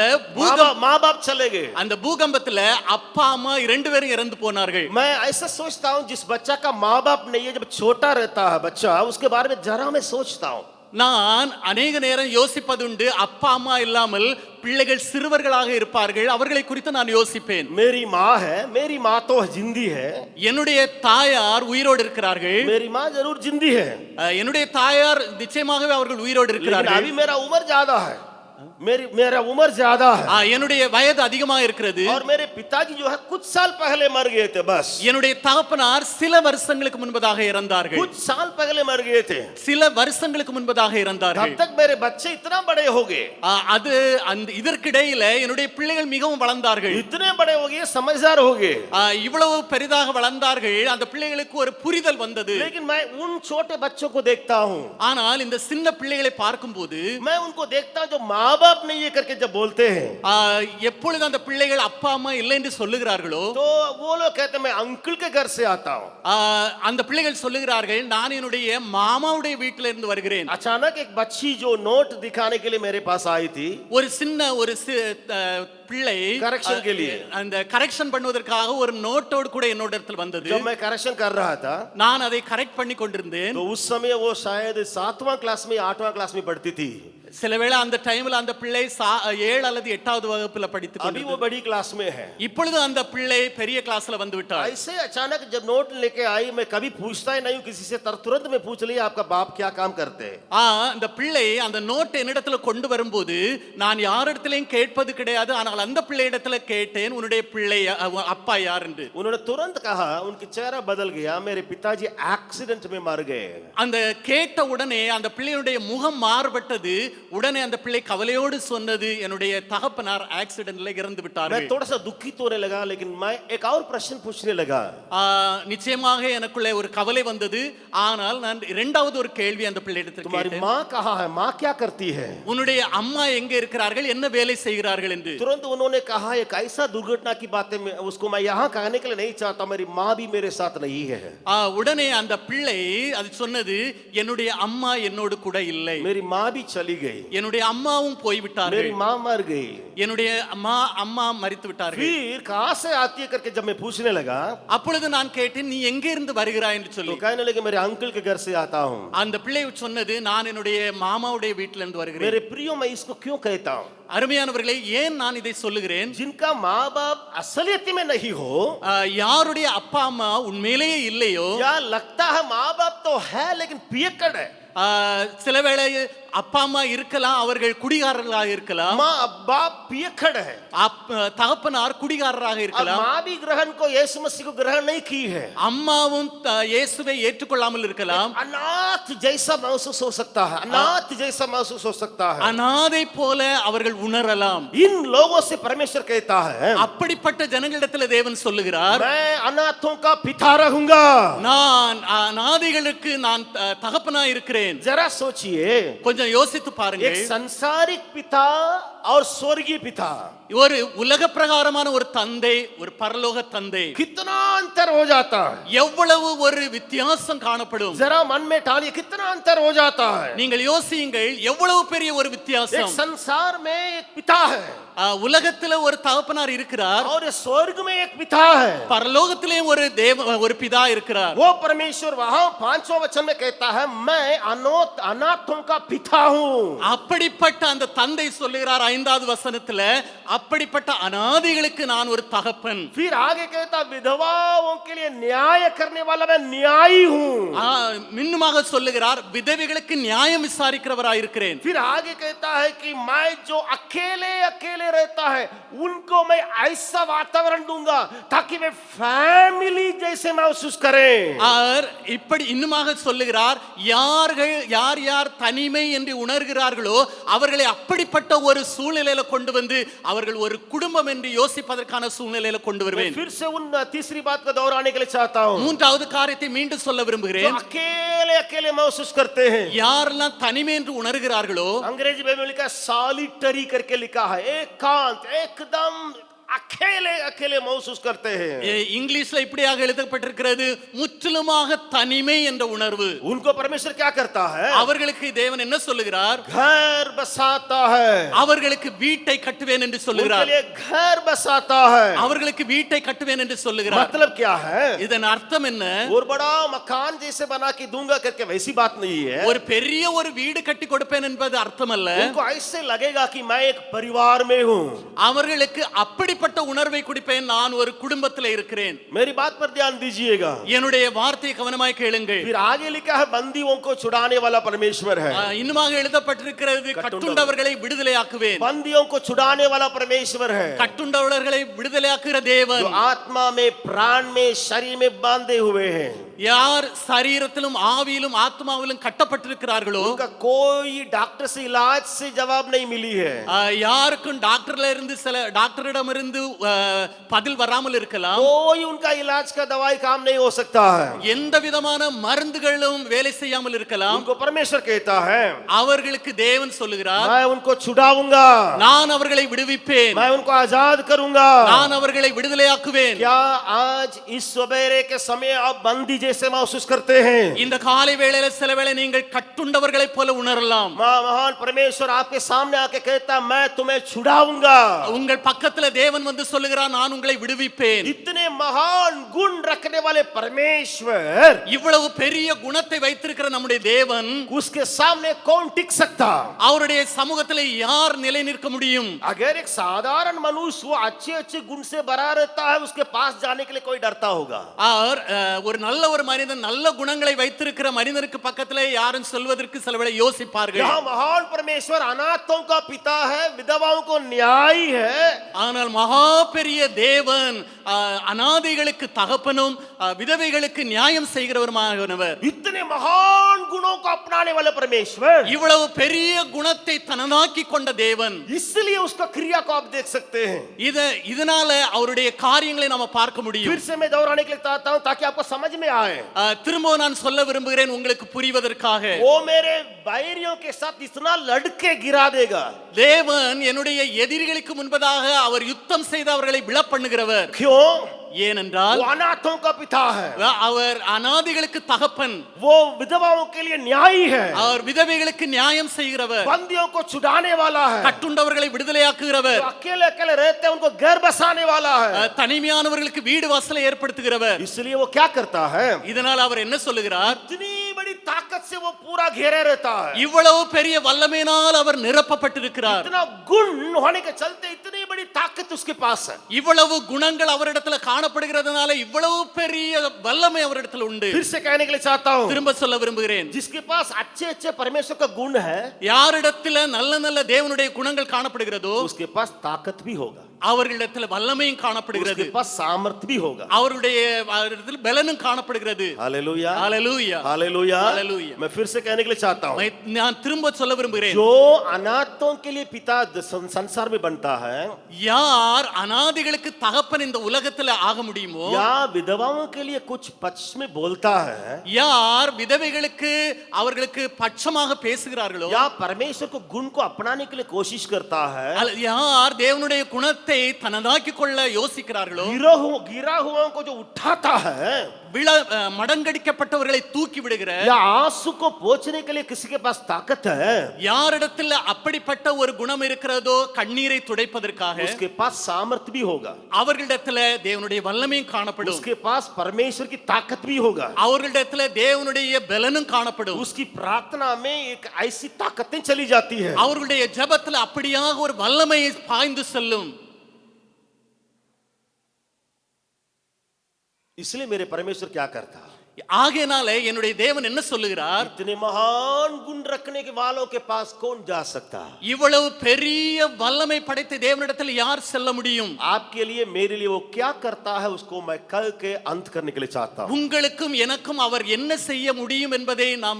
Speaker 1: माँ बाप चले गए.
Speaker 2: அந்த பூகம்பத்துல அப்பா அம்மா இரண்டு பேரும் இறந்து போனார்கள்.
Speaker 1: मैं ऐसा सोचता हूँ जिस बच्चा का माँ बाप नहीं है, जब छोटा रहता है बच्चा, उसके बारे में जरा मैं सोचता हूँ.
Speaker 2: நான் अनेक நேரம் யோசிப்பதுண்டு, அப்பா அம்மா இல்லாமல் பிள்ளைகள் சிறுவர்களாக இருப்பார்கள், அவர்களை குறித்து நான் யோசிப்பேன்.
Speaker 1: मेरी माँ है, मेरी माँ तो जिंदी है,
Speaker 2: என்னுடைய தாயார் உயிரோடு இருக்கிறார்கள்,
Speaker 1: मेरी माँ जरूर जिंदी है,
Speaker 2: என்னுடைய தாயார் நிச்சயமாகவே அவர்கள் உயிரோடு
Speaker 1: लेकिन
Speaker 2: இருக்கிறார்கள்.
Speaker 1: अभी मेरा उम्र ज्यादा है, मेरा उम्र ज्यादा है,
Speaker 2: என்னுடைய வயது அதிகமா இருக்கிறது.
Speaker 1: और मेरे पिताजी जो है कुछ साल पहले मर गए थे. बस
Speaker 2: என்னுடைய தகப்பனார் சில வருஷங்களுக்கு முன்பதாக இறந்தார்கள்,
Speaker 1: कुछ साल पहले मर गए थे.
Speaker 2: சில வருஷங்களுக்கு முன்பதாக இறந்தார்கள்.
Speaker 1: तब तक मेरे बच्चे इतना बड़े हो गए,
Speaker 2: அது அந்த இதற்கிடையில என்னுடைய பிள்ளைகள் மிகவும் வளர்ந்தார்கள்,
Speaker 1: इतने बड़े हो गए, समझदार हो गए.
Speaker 2: இவ்வளவு பெரிதாக வளர்ந்தார்கள். அந்த பிள்ளைகளுக்கு ஒரு புரிதல் வந்தது.
Speaker 1: लेकिन मैं उन छोटे बच्चों को देखता हूँ,
Speaker 2: ஆனால் இந்த சின்ன பிள்ளைகளை பார்க்கும்போது
Speaker 1: मैं उनको देखता हूँ जो माँ बाप नहीं है करके जब बोलते हैं,
Speaker 2: எப்பொழுது அந்த பிள்ளைகள் அப்பா அம்மா இல்லை என்று சொல்லுகிறார்களோ,
Speaker 1: तो वो लोग कहते हैं मैं अंकल के घर से आता हूँ.
Speaker 2: அந்த பிள்ளைகள் சொல்லுகிறார்கள் நான் என்னுடைய மாமாவுடைய வீட்டில இருந்து வருகிறேன்.
Speaker 1: अचानक एक बच्ची जो नोट दिखाने के लिए मेरे पास आई थी,
Speaker 2: ஒரு சின்ன ஒரு பிள்ளை
Speaker 1: करेक्शन के लिए,
Speaker 2: அந்த கரெக்ஷன் பண்ணுவதற்காக ஒரு நோட்டோடு கூட என்னோட இடத்துல வந்தது.
Speaker 1: जब मैं करेक्शन कर रहा था,
Speaker 2: நான் அதை கரெக்ட் பண்ணி கொண்டிருந்தேன்.
Speaker 1: तो उस समय वो शायद 7वां क्लास में 8वां क्लास में पढ़ती थी.
Speaker 2: சில வேளை அந்த டைம்ல அந்த பிள்ளை 7 அல்லது 8வது வகுப்புல படித்துக்
Speaker 1: अभी वो
Speaker 2: கொண்டிருந்தது.
Speaker 1: बड़ी क्लास में है.
Speaker 2: இப்பொழுது அந்த பிள்ளை பெரிய கிளாஸ்ல வந்து விட்டார்.
Speaker 1: ऐसे अचानक जब नोट लेके आई, मैं कभी पूछता ही नहीं हूँ किसी से, तुरंत मैं पूछ लिया आपका बाप क्या काम करते हैं.
Speaker 2: அந்த பிள்ளை அந்த நோட் என்னிடத்துல கொண்டு வரும்போது நான் யாரிடத்திலையும் கேட்பது கிடையாது. ஆனால் அந்த பிள்ளை இடத்துல கேட்டேன் உன்னுடைய பிள்ளை அப்பா யார் என்று.
Speaker 1: उन्होंने तुरंत कहा, उनकी चेहरा बदल गया, मेरे पिताजी एक्सीडेंट में मर गए.
Speaker 2: அந்த கேட்ட உடனே அந்த பிள்ளையுடைய முகம் மாறுபட்டது. உடனே அந்த பிள்ளை கவலையோடு சொன்னது என்னுடைய தகப்பனார் ஆக்சிடென்ட்ல இறந்து
Speaker 1: मैं
Speaker 2: விட்டார்கள்.
Speaker 1: थोड़ा सा दुखित होने लगा, लेकिन मैं एक और प्रश्न पूछने लगा.
Speaker 2: நிச்சயமாக எனக்குள்ள ஒரு கவலை வந்தது. ஆனால் நான் இரண்டாவது ஒரு கேள்வி அந்த பிள்ளையிடத்தில்
Speaker 1: तुम्हारी
Speaker 2: கேட்டேன்.
Speaker 1: माँ कहाँ है, माँ क्या करती है?
Speaker 2: உன்னுடைய அம்மா எங்க இருக்கிறார்கள், என்ன வேலை செய்கிறார்கள் என்று.
Speaker 1: तुरंत उन्होंने कहा एक ऐसा दुर्घटना की बातें उसको मैं यहाँ कहने के लिए नहीं चाहता, मेरी माँ भी मेरे साथ नहीं है.
Speaker 2: உடனே அந்த பிள்ளை அது சொன்னது என்னுடைய அம்மா என்னோடு கூட இல்லை,
Speaker 1: मेरी माँ भी चली गई,
Speaker 2: என்னுடைய அம்மாவும் போய் விட்டார்கள்,
Speaker 1: मेरी माँ मर गई.
Speaker 2: என்னுடைய அம்மா மரித்து விட்டார்கள்.
Speaker 1: फिर कहाँ से आती है करके जब मैं पूछने लगा,
Speaker 2: அப்பொழுது நான் கேட்டேன் நீ எங்கே இருந்து வருகிறாய் என்று சொல்லி.
Speaker 1: तो कहने लगे मेरे अंकल के घर से आता हूँ.
Speaker 2: அந்த பிள்ளை சொன்னது நான் என்னுடைய மாமாவுடைய வீட்டில இருந்து வருகிறேன்.
Speaker 1: मेरे प्रियो, मैं इसको क्यों कहता हूँ?
Speaker 2: அருமையானவர்களே, ஏன் நான் இதை சொல்லுகிறேன்?
Speaker 1: जिनका माँ बाप असलियत में नहीं हो,
Speaker 2: யாருடைய அப்பா அம்மா உண்மையிலேயே இல்லையோ,
Speaker 1: या लगता है माँ बाप तो है लेकिन पियक्कड़ है,
Speaker 2: சில வேளை அப்பா அம்மா இருக்கலாம், அவர்கள் குடிகாரர்களாக இருக்கலாம்,
Speaker 1: माँ बाप पियक्कड़ है,
Speaker 2: தகப்பனார் குடிகாரராக
Speaker 1: और
Speaker 2: இருக்கலாம்,
Speaker 1: माँ भी ग्रहण को यीशु मसीह को ग्रहण नहीं की है,
Speaker 2: அம்மாவும் இயேசுவை ஏற்றுக்கொள்ளாமல் இருக்கலாம்,
Speaker 1: अनाथ जैसा महसूस हो सकता है, अनाथ जैसा महसूस हो सकता है।
Speaker 2: அனாதை போல அவர்கள் உணரலாம்.
Speaker 1: इन लोगों से परमेश्वर कहता है,
Speaker 2: அப்படிப்பட்ட ஜனங்களிடத்தில் தேவன் சொல்லுகிறார்,
Speaker 1: मैं अनाथों का पिता रहूंगा।
Speaker 2: நான் அனாதைகளுக்கு நான் தகப்பனா இருக்கிறேன்.
Speaker 1: जरा सोचिए,
Speaker 2: கொஞ்சம் யோசித்து பாருங்க.
Speaker 1: एक संसारिक पिता और स्वर्गीय पिता,
Speaker 2: ஒரு உலக பிரகாரமான ஒரு தந்தை, ஒரு பரலோக தந்தை,
Speaker 1: कितना अंतर हो जाता है।
Speaker 2: எவ்வளவு ஒரு வித்தியாசம் காணப்படும்.
Speaker 1: जरा मन में डालिए, कितना अंतर हो जाता है।
Speaker 2: நீங்கள் யோசியுங்கள், எவ்வளவு பெரிய ஒரு
Speaker 1: एक
Speaker 2: வித்தியாசம்.
Speaker 1: संसार में एक पिता है
Speaker 2: உலகத்துல ஒரு தகப்பனார் இருக்கிறார்,
Speaker 1: और स्वर्ग में एक पिता है।
Speaker 2: பரலோகத்திலே ஒரு பிதா இருக்கிறார்.
Speaker 1: वो परमेश्वर वहां 5वां वचन में कहता है, मैं अनाथों का पिता हूं।
Speaker 2: அப்படிப்பட்ட அந்த தந்தை சொல்லுகிறார் 5வது வசனத்துல, அப்படிப்பட்ட அனாதைகளுக்கு நான் ஒரு தகப்பன்.
Speaker 1: फिर आगे कहता, विधवाओं के लिए न्याय करने वाला मैं न्यायी हूं।
Speaker 2: மின்னுமாக சொல்லுகிறார், விதவைகளுக்கு நியாயம் விசாரிக்கிறவராய் இருக்கிறேன்.
Speaker 1: फिर आगे कहता है कि मैं जो अकेले अकेले रहता है उनको मैं ऐसा वातावरण दूंगा ताकि वे फैमिली जैसे महसूस करें।
Speaker 2: இப்படி இன்னுமாக சொல்லுகிறார், யார் யார் தனிமை என்று உணர்கிறார்களோ அவர்களை அப்படிப்பட்ட ஒரு சூழ்நிலையில கொண்டு வந்து அவர்கள் ஒரு குடும்பம் என்று யோசிப்பதற்கான சூழ்நிலையில கொண்டு வருவேன்.
Speaker 1: फिर से उन तीसरी बात को दोहराने के लिए चाहता हूं।
Speaker 2: மூன்றாவது காரியத்தை மீண்டும் சொல்ல விரும்புகிறேன்.
Speaker 1: जो अकेले अकेले महसूस करते हैं,
Speaker 2: யாரெல்லாம் தனிமை என்று உணர்கிறார்களோ,
Speaker 1: अंग्रेजी में लिखा है सॉलिटरी करके लिखा है, एकांत, एकदम अकेले अकेले महसूस करते हैं।
Speaker 2: இங்கிலீஷ்ல இப்படியாக எழுதப்பட்டிருக்கிறது, முற்றிலுமாக தனிமை என்ற உணர்வு.
Speaker 1: उनको परमेश्वर क्या करता है?
Speaker 2: அவர்களுக்கு தேவன் என்ன சொல்லுகிறார்?
Speaker 1: घर बसाता है,
Speaker 2: அவர்களுக்கு வீட்டை கட்டுவேன் என்று சொல்லுகிறார்.
Speaker 1: उनके लिए घर बसाता है।
Speaker 2: அவர்களுக்கு வீட்டை கட்டுவேன் என்று சொல்லுகிறார்.
Speaker 1: मतलब क्या है?
Speaker 2: இதன் அர்த்தம் என்ன?
Speaker 1: और बड़ा मकान जैसे बना के दूंगा करके वैसी बात नहीं है।
Speaker 2: ஒரு பெரிய ஒரு வீடு கட்டி கொடுப்பேன் என்பது அர்த்தம் அல்ல.
Speaker 1: उनको ऐसे लगेगा कि मैं एक परिवार में हूँ।
Speaker 2: அவர்களுக்கு அப்படிப்பட்ட உணர்வை கொடுப்பேன், நான் ஒரு குடும்பத்தில் இருக்கிறேன்.
Speaker 1: मेरी बात पर ध्यान दीजिएगा।
Speaker 2: என்னுடைய வார்த்தையை கவனமாய் கேளுங்கள்.
Speaker 1: फिर आगे लिखा है, बंदियों को छुड़ाने वाला परमेश्वर है।
Speaker 2: இன்னுமாக எழுதப்பட்டிருக்கிறது, கட்டுண்டவர்களை விடுதலையாக்குவேன்.
Speaker 1: बंदियों को छुड़ाने वाला परमेश्वर है,
Speaker 2: கட்டுண்டவர்களை விடுதலையாக்குகிற தேவன்.
Speaker 1: जो आत्मा में, प्राण में, शरीर में बांधे हुए हैं।
Speaker 2: யார் சரீரத்திலும் ஆவியிலும் ஆத்மாவிலும் கட்டப்பட்டிருக்கிறார்களோ,
Speaker 1: उनका कोई डॉक्टर से इलाज से जवाब नहीं मिली है।
Speaker 2: யாருக்கும் டாக்டரிடமிருந்து பதில் வராமல் இருக்கலாம்.
Speaker 1: कोई उनका इलाज का दवाई काम नहीं हो सकता है।
Speaker 2: எந்த விதமான மருந்துகளும் வேலை செய்யாமல் இருக்கலாம்.
Speaker 1: उनको परमेश्वर कहता है,
Speaker 2: அவர்களுக்கு தேவன் சொல்லுகிறார்,
Speaker 1: मैं उनको छुड़ाऊंगा,
Speaker 2: நான் அவர்களை விடுவிப்பேன்,
Speaker 1: मैं उनको आजाद करूंगा।
Speaker 2: நான் அவர்களை விடுதலையாக்குவேன்.
Speaker 1: क्या आज इस सवेरे के समय आप बंदी जैसे महसूस करते हैं?
Speaker 2: இந்த காலை வேளையில சில வேளை நீங்கள் கட்டுண்டவர்களைப் போல உணரலாம்.
Speaker 1: महान परमेश्वर आपके सामने आके कहता, मैं तुम्हें छुड़ाऊंगा।
Speaker 2: உங்கள் பக்கத்துல தேவன் வந்து சொல்லுகிறார், நான் உங்களை விடுவிப்பேன்.
Speaker 1: इतने महान गुण रखने वाले परमेश्वर,
Speaker 2: இவ்வளவு பெரிய குணத்தை வைத்திருக்கிற நம்முடைய தேவன்,
Speaker 1: उसके सामने कौन टिक सकता?
Speaker 2: அவருடைய சமூகத்தில் யார் நிலை நிற்க முடியும்?
Speaker 1: अगर एक साधारण मनुष्य वो अच्छे अच्छे गुण से भरा रहता है, उसके पास जाने के लिए कोई डरता होगा।
Speaker 2: ஒரு நல்ல ஒரு மனிதன், நல்ல குணங்களை வைத்திருக்கிற மனிதனுக்கு பக்கத்துல யாரும் சொல்வதற்கு சில வேளை யோசிப்பார்கள்.
Speaker 1: यहाँ महान परमेश्वर अनाथों का पिता है, विधवाओं को न्यायी है।
Speaker 2: ஆனால் மகா பெரிய தேவன் அனாதைகளுக்கு தகப்பனும் விதவைகளுக்கு நியாயம் செய்கிறவருமானவர்.
Speaker 1: इतने महान गुणों को अपनाने वाले परमेश्वर,
Speaker 2: இவ்வளவு பெரிய குணத்தை தனதாக்கி கொண்ட தேவன்,
Speaker 1: इसलिए उसका क्रिया को आप देख सकते हैं।
Speaker 2: இதனால அவருடைய காரியங்களை நாம பார்க்க முடியும்.
Speaker 1: फिर से मैं दोहराने के लिए चाहता हूं ताकि आपको समझ में आए।
Speaker 2: திரும்ப நான் சொல்ல விரும்புகிறேன் உங்களுக்கு புரிவதற்காக.
Speaker 1: वो मेरे बैरियों के साथ इतना लड़के गिरा देगा।
Speaker 2: தேவன் என்னுடைய எதிரிகளுக்கு முன்பதாக அவர் யுத்தம் செய்து அவர்களை விழ பண்ணுகிறவர்.
Speaker 1: क्यों?
Speaker 2: ஏனென்றால்
Speaker 1: वो अनाथों का पिता है,
Speaker 2: அவர் அனாதைகளுக்கு தகப்பன்,
Speaker 1: वो विधवाओं के लिए न्यायी है,
Speaker 2: அவர் விதவைகளுக்கு நியாயம் செய்கிறவர்,
Speaker 1: बंदियों को छुड़ाने वाला है,
Speaker 2: கட்டுண்டவர்களை விடுதலையாக்குகிறவர்,
Speaker 1: अकेले अकेले रहते हैं उनको घर बसाने वाला है।
Speaker 2: தனிமையானவர்களுக்கு வீடு வாசலை ஏற்படுத்துகிறவர்.
Speaker 1: इसलिए वो क्या करता है?
Speaker 2: இதனால் அவர் என்ன சொல்லுகிறார்?
Speaker 1: इतनी बड़ी ताकत से वो पूरा घेरे रहता है,
Speaker 2: இவ்வளவு பெரிய வல்லமையினால் அவர் நிரப்பப்பட்டிருக்கிறார்.
Speaker 1: इतना गुण होने के चलते इतनी बड़ी ताकत ताकत उसके पास है।
Speaker 2: இவ்வளவு குணங்கள் அவரிடத்துல காணப்படுகிறதுனால இவ்வளவு பெரிய வல்லமை அவரிடத்துல உண்டு.
Speaker 1: फिर से कहने के लिए चाहता हूं,
Speaker 2: திரும்ப சொல்ல விரும்புகிறேன்,
Speaker 1: जिसके पास अच्छे अच्छे परमेश्वर का गुण है,
Speaker 2: யாரிடத்துல நல்ல நல்ல தேவனுடைய குணங்கள் காணப்படுகிறதோ
Speaker 1: उसके पास ताकत भी होगा,
Speaker 2: அவர்களிடத்துல வல்லமையும் காணப்படுகிறது,
Speaker 1: उसके पास सामर्थ भी होगा।
Speaker 2: அவரிடத்தில் பலனும் காணப்படுகிறது.
Speaker 1: Hallelujah,
Speaker 2: hallelujah,
Speaker 1: hallelujah.
Speaker 2: हालेलुया।
Speaker 1: मैं फिर से कहने के लिए चाहता हूं,
Speaker 2: நான் திரும்ப சொல்ல விரும்புகிறேன்,
Speaker 1: जो अनाथों के लिए पिता संसार में बनता है,
Speaker 2: யார் அநாதிகளுக்கு தகப்பன் இந்த உலகத்துல ஆக முடியுமோ,
Speaker 1: या विधवाओं के लिए कुछ पक्ष में बोलता है,
Speaker 2: யார் விதவைகளுக்கு அவர்களுக்கு பட்சமாக பேசுகிறார்களோ,
Speaker 1: या परमेश्वर को गुण को अपनाने के लिए कोशिश करता है,
Speaker 2: யார் தேவனுடைய குணத்தை தனதாக்கிக் கொள்ள யோசிக்கிறார்களோ,
Speaker 1: गिरा हुआ को जो उठाता है,
Speaker 2: மடங்கடிக்கப்பட்டவர்களை தூக்கி விடுகிற,
Speaker 1: या आंसू को पोंछने के लिए किसी के पास ताकत है,
Speaker 2: யாரிடத்தில் அப்படிப்பட்ட ஒரு குணம் இருக்கிறதோ கண்ணீரை துடைப்பதற்காக,
Speaker 1: उसके पास सामर्थ भी होगा,
Speaker 2: அவர்களிடத்தில் தேவனுடைய வல்லமையும் காணப்படும்,
Speaker 1: उसके पास परमेश्वर की ताकत भी होगा,
Speaker 2: அவர்களிடத்தில் தேவனுடைய பலனும் காணப்படும்,
Speaker 1: उसकी प्रार्थना में एक ऐसी ताकतें चली जाती है,
Speaker 2: அவர்களுடைய ஜெபத்தில் அப்படியாக ஒரு வல்லமை பாய்ந்து செல்லும்.
Speaker 1: इसलिए मेरे परमेश्वर क्या करता,
Speaker 2: ஆகையினாலே என்னுடைய தேவன் என்ன சொல்லுகிறார்,
Speaker 1: इतने महान गुण रखने के वालों के पास कौन जा सकता,
Speaker 2: இவ்வளவு பெரிய வல்லமை படைத்த தேவனிடத்தில் யார் செல்ல முடியும்?
Speaker 1: आपके लिए मेरे लिए वो क्या करता है, उसको मैं कल के अंत करने के लिए चाहता हूं,
Speaker 2: உங்களுக்கும் எனக்கும் அவர் என்ன செய்ய முடியும் என்பதை நாம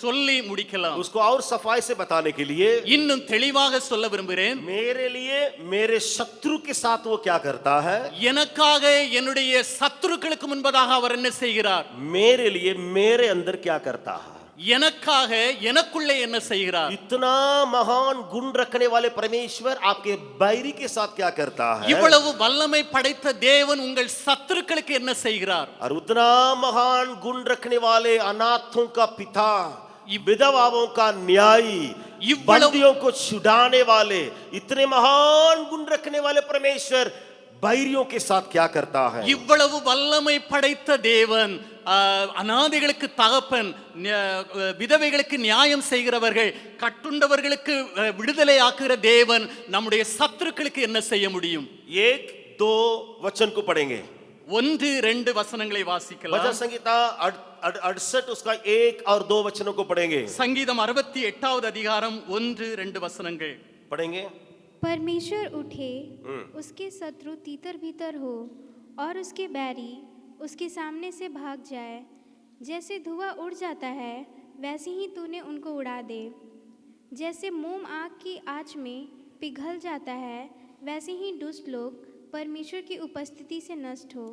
Speaker 2: சொல்லி முடிக்கலாம்.
Speaker 1: उसको और सफाई से बताने के लिए
Speaker 2: இன்னும் தெளிவாக சொல்ல விரும்புகிறேன்,
Speaker 1: मेरे लिए मेरे शत्रु के साथ वो क्या करता है,
Speaker 2: எனக்காக என்னுடைய சத்துருக்களுக்கு முன்பதாக அவர் என்ன செய்கிறார்,
Speaker 1: मेरे लिए मेरे अंदर क्या करता है,
Speaker 2: எனக்காக எனக்குள்ளே என்ன செய்கிறார்.
Speaker 1: इतना महान गुण रखने वाले परमेश्वर आपके बैरी के साथ क्या करता है,
Speaker 2: இவ்வளவு வல்லமை படைத்த தேவன் உங்கள் சத்துருக்களுக்கு என்ன செய்கிறார்.
Speaker 1: और उतना महान गुण रखने वाले अनाथों का पिता, विधवाओं का न्यायी, बंदियों को छुड़ाने वाले, इतने महान गुण रखने वाले परमेश्वर बैरियों के साथ क्या करता है,
Speaker 2: இவ்வளவு வல்லமை படைத்த தேவன் அநாதைகளுக்கு தகப்பன், விதவைகளுக்கு நியாயம் செய்கிறவர்கள், கட்டுண்டவர்களுக்கு விடுதலை ஆக்குகிற தேவன் நம்முடைய சத்துருக்களுக்கு என்ன செய்ய முடியும்?
Speaker 1: 1-2 वचन को पढ़ेंगे,
Speaker 2: 1-2 வசனங்களை வாசிக்கலாம்.
Speaker 1: भजन संहिता 68 उसका 1 और 2 वचनों को पढ़ेंगे,
Speaker 2: சங்கீதம் 68வது அதிகாரம் 1-2 வசனங்கள்
Speaker 1: पढ़ेंगे।
Speaker 3: परमेश्वर उठे, उसके शत्रु तीतर भीतर हो और उसके बैरी उसके सामने से भाग जाए। जैसे धुआं उड़ जाता है वैसे ही तूने उनको उड़ा दे, जैसे मोम आग की आंच में पिघल जाता है वैसे ही दुष्ट लोग परमेश्वर की उपस्थिति से नष्ट हो।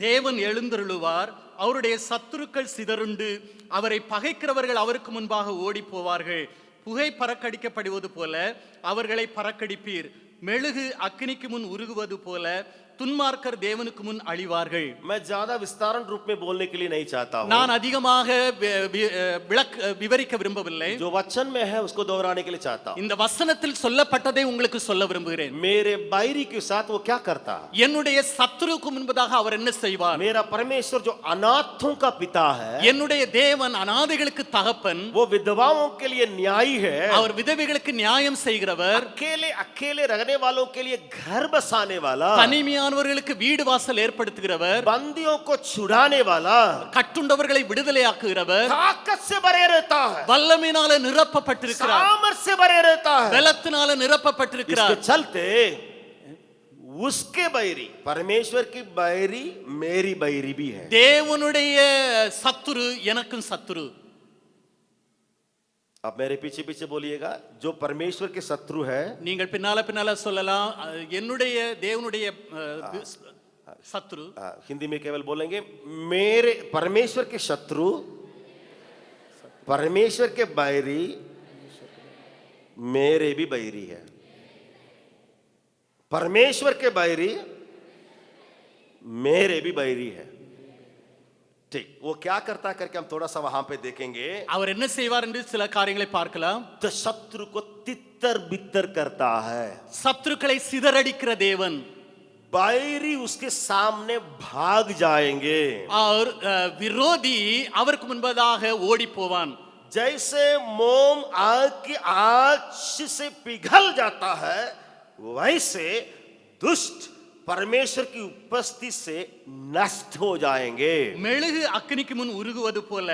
Speaker 2: தேவன் எழுந்தருளுவார், அவருடைய சத்துருக்கள் சிதறுண்டு அவரை பகைக்கிறவர்கள் அவருக்கு முன்பாக ஓடி போவார்கள். புகை பறக்கடிக்கப்படுவது போல அவர்களை பறக்கடிப்பீர், மெழுகு அக்கினிக்கு முன் உருகுவது போல துன்மார்க்கர் தேவனுக்கு முன் அழிவார்கள்.
Speaker 1: मैं ज्यादा विस्तारण रूप में बोलने के लिए नहीं चाहता हूं,
Speaker 2: நான் அதிகமாக விவரிக்க விரும்பவில்லை,
Speaker 1: जो वचन में है उसको दोहराने के लिए चाहता हूं।
Speaker 2: இந்த வசனத்தில் சொல்லப்பட்டதை உங்களுக்கு சொல்ல விரும்புகிறேன்.
Speaker 1: मेरे बैरी के साथ वो क्या करता,
Speaker 2: என்னுடைய சத்துருக்கு முன்பதாக அவர் என்ன செய்வார்?
Speaker 1: मेरा परमेश्वर जो अनाथों का पिता है,
Speaker 2: என்னுடைய தேவன் அநாதைகளுக்கு தகப்பன்,
Speaker 1: वो विधवाओं के लिए न्यायी है,
Speaker 2: அவர் விதவைகளுக்கு நியாயம் செய்கிறவர்,
Speaker 1: अकेले अकेले रहने वालों के लिए घर बसाने वाला,
Speaker 2: தனிமையானவர்களுக்கு வீடு வாசல் ஏற்படுத்துகிறவர்,
Speaker 1: बंदियों को छुड़ाने वाला,
Speaker 2: கட்டுண்டவர்களை விடுதலையாக்குகிறவர்,
Speaker 1: ताकत से भरे रहता है,
Speaker 2: வல்லமையினால நிரப்பப்பட்டிருக்கிறார்,
Speaker 1: सामर्थ से भरे रहता है,
Speaker 2: பலத்தினால நிரப்பப்பட்டிருக்கிறார்.
Speaker 1: इसके चलते उसके बैरी, परमेश्वर की बैरी मेरी बैरी भी है,
Speaker 2: தேவனுடைய சத்துரு எனக்கும் சத்துரு.
Speaker 1: अब मेरे पीछे पीछे बोलिएगा, जो परमेश्वर के शत्रु है,
Speaker 2: நீங்கள் பின்னால சொல்லலாம், என்னுடைய தேவனுடைய சத்துரு.
Speaker 1: हिंदी में केवल बोलेंगे, मेरे परमेश्वर के शत्रु, परमेश्वर के बैरी मेरे भी बैरी है, परमेश्वर के बैरी मेरे भी बैरी है। ठीक, वो क्या करता है करके हम थोड़ा सा वहां पे देखेंगे।
Speaker 2: அவர் என்ன செய்வார் என்று சில காரியங்களை பார்க்கலாம்.
Speaker 1: तो शत्रु को तितर बितर करता है,
Speaker 2: சத்துருக்களை சிதறடிக்கிற தேவன்,
Speaker 1: बैरी उसके सामने भाग जाएंगे,
Speaker 2: और விரோதி அவருக்கு முன்பதாக ஓடி போவான்.
Speaker 1: जैसे मोम आग की आंच से पिघल जाता है वैसे दुष्ट परमेश्वर की उपस्थिति से नष्ट हो जाएंगे।
Speaker 2: மெழுகு அக்கினிக்கு முன் உருகுவது போல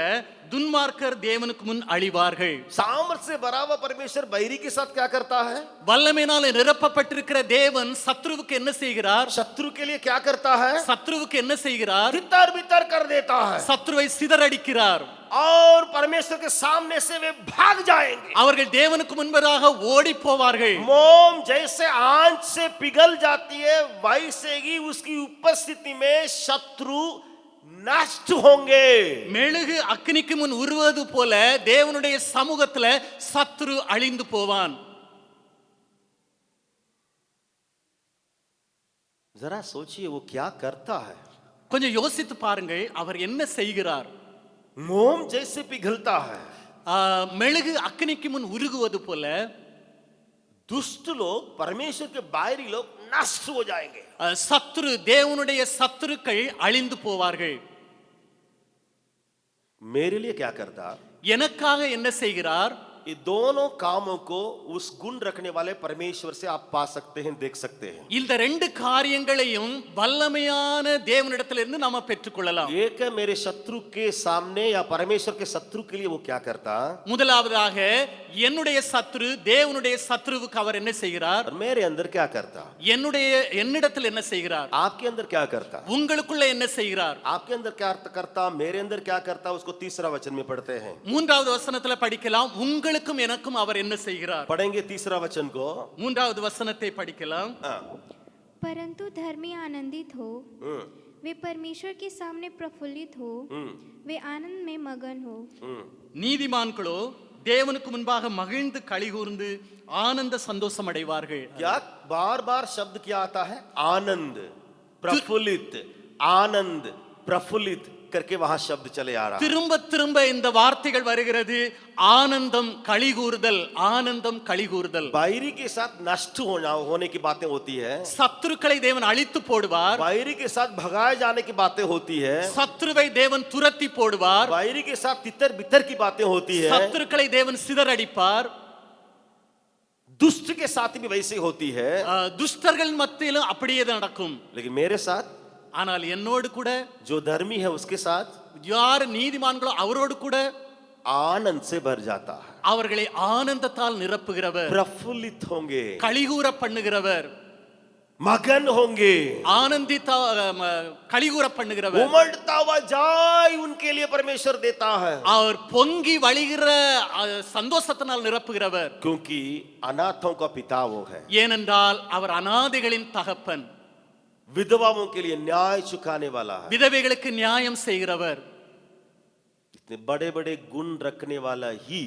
Speaker 2: துன்மார்க்கர் தேவனுக்கு முன் அழிவார்கள்.
Speaker 1: सामर्थ से भरा हुआ परमेश्वर बैरी के साथ क्या करता है?
Speaker 2: வல்லமையினால நிரப்பப்பட்டிருக்கிற தேவன் சத்ருவுக்கு என்ன செய்கிறார்?
Speaker 1: शत्रु के लिए क्या करता है?
Speaker 2: சத்ருவுக்கு என்ன செய்கிறார்?
Speaker 1: तितर बितर कर देता है
Speaker 2: சத்ருவை சிதறடிக்கிறார்.
Speaker 1: और परमेश्वर के सामने से वे भाग जाएंगे।
Speaker 2: அவர்கள் தேவனுக்கு முன்பதாக ஓடி போவார்கள்.
Speaker 1: मोम जैसे आंच से पिघल जाती है वैसे ही उसकी उपस्थिति में शत्रु नष्ट होंगे।
Speaker 2: மெழுகு அக்கினிக்கு முன் உருவது போல தேவனுடைய சமூகத்துல சத்ரு அழிந்து போவான்.
Speaker 1: जरा सोचिए वो क्या करता है?
Speaker 2: கொஞ்சம் யோசித்து பாருங்கள் அவர் என்ன செய்கிறார்.
Speaker 1: मोम जैसे पिघलता है
Speaker 2: மெழுகு அக்கினிக்கு முன் உருகுவது போல
Speaker 1: दुष्ट लोग परमेश्वर के बाहरी लोग नष्ट हो जाएंगे।
Speaker 2: சத்ரு தேவனுடைய சத்துருக்கள் அழிந்து போவார்கள்.
Speaker 1: मेरे लिए क्या करता?
Speaker 2: எனக்காக என்ன செய்கிறார்?
Speaker 1: ये दोनों कामों को उस गुण रखने वाले परमेश्वर से आप पा सकते हैं, देख सकते हैं।
Speaker 2: இந்த ரெண்டு காரியங்களையும் வல்லமையான தேவனிடத்திலிருந்து நாம பெற்றுக்கொள்ளலாம்.
Speaker 1: एक है मेरे शत्रु के सामने या परमेश्वर के शत्रु के लिए वो क्या करता?
Speaker 2: முதலாவதாக என்னுடைய சத்ரு தேவனுடைய சத்ருவுக்கு அவர் என்ன செய்கிறார்?
Speaker 1: और मेरे अंदर क्या करता?
Speaker 2: என்னிடத்தில் என்ன செய்கிறார்?
Speaker 1: आपके अंदर क्या करता?
Speaker 2: உங்களுக்குள்ள என்ன செய்கிறார்?
Speaker 1: आपके अंदर क्या करता, मेरे अंदर क्या करता, उसको तीसरा वचन में पढ़ते हैं।
Speaker 2: மூன்றாவது வசனத்துல படிக்கலாம். உங்களுக்கும் எனக்கும் அவர் என்ன செய்கிறார்?
Speaker 1: पढ़ेंगे तीसरा वचन को।
Speaker 2: மூன்றாவது வசனத்தை படிக்கலாம்.
Speaker 3: परंतु धर्मी आनंदित हो, वे परमेश्वर के सामने प्रफुल्लित हो, वे आनंद में मगन हो।
Speaker 2: நீதிமான்களோ தேவனுக்கு முன்பாக மகிழ்ந்து களிகூர்ந்து ஆனந்த சந்தோஷம் அடைவார்கள்.
Speaker 1: क्या बार बार शब्द क्या आता है? आनंद, प्रफुल्लित, आनंद, प्रफुल्लित करके वहां शब्द चले आ रहा है।
Speaker 2: திரும்ப திரும்ப இந்த வார்த்தைகள் வருகிறது. ஆனந்தம் களிகூர்தல், ஆனந்தம் களிகூர்தல்.
Speaker 1: बैरी के साथ नष्ट होने की बातें होती है,
Speaker 2: சத்துருக்களை தேவன் அழித்து போடுவார்.
Speaker 1: बैरी के साथ भगाए जाने की बातें होती है,
Speaker 2: சத்துருவை தேவன் துரத்தி போடுவார்.
Speaker 1: बैरी के साथ तितर बितर की बातें होती है,
Speaker 2: சத்துருக்களை தேவன் சிதறடிப்பார்.
Speaker 1: दुष्ट के साथ भी वैसे होती है।
Speaker 2: துஷ்டர்கள் மத்தியிலும் அப்படியே தான் நடக்கும்.
Speaker 1: लेकिन मेरे साथ
Speaker 2: ஆனால் என்னோடு கூட
Speaker 1: जो धर्मी है उसके साथ
Speaker 2: யார் நீதிமான்களோ அவரோடு கூட
Speaker 1: आनंद से भर जाता है,
Speaker 2: அவர்களை ஆனந்தத்தால் நிரப்புகிறவர்,
Speaker 1: प्रफुल्लित होंगे,
Speaker 2: களிகூர பண்ணுகிறவர்,
Speaker 1: मगन होंगे,
Speaker 2: ஆனந்தித்தா களிகூர பண்ணுகிறவர்.
Speaker 1: उमड़ता हुआ जाय उनके लिए परमेश्वर देता है,
Speaker 2: அவர் பொங்கி வழிகிற சந்தோஷத்தினால் நிரப்புகிறவர்.
Speaker 1: क्योंकि अनाथों का पिता वो है,
Speaker 2: ஏனென்றால் அவர் அநாதைகளின் தகப்பன்,
Speaker 1: विधवाओं के लिए न्याय चुकाने वाला है।
Speaker 2: விதவைகளுக்கு நியாயம் செய்கிறவர்.
Speaker 1: इतने बड़े बड़े गुण रखने वाला ही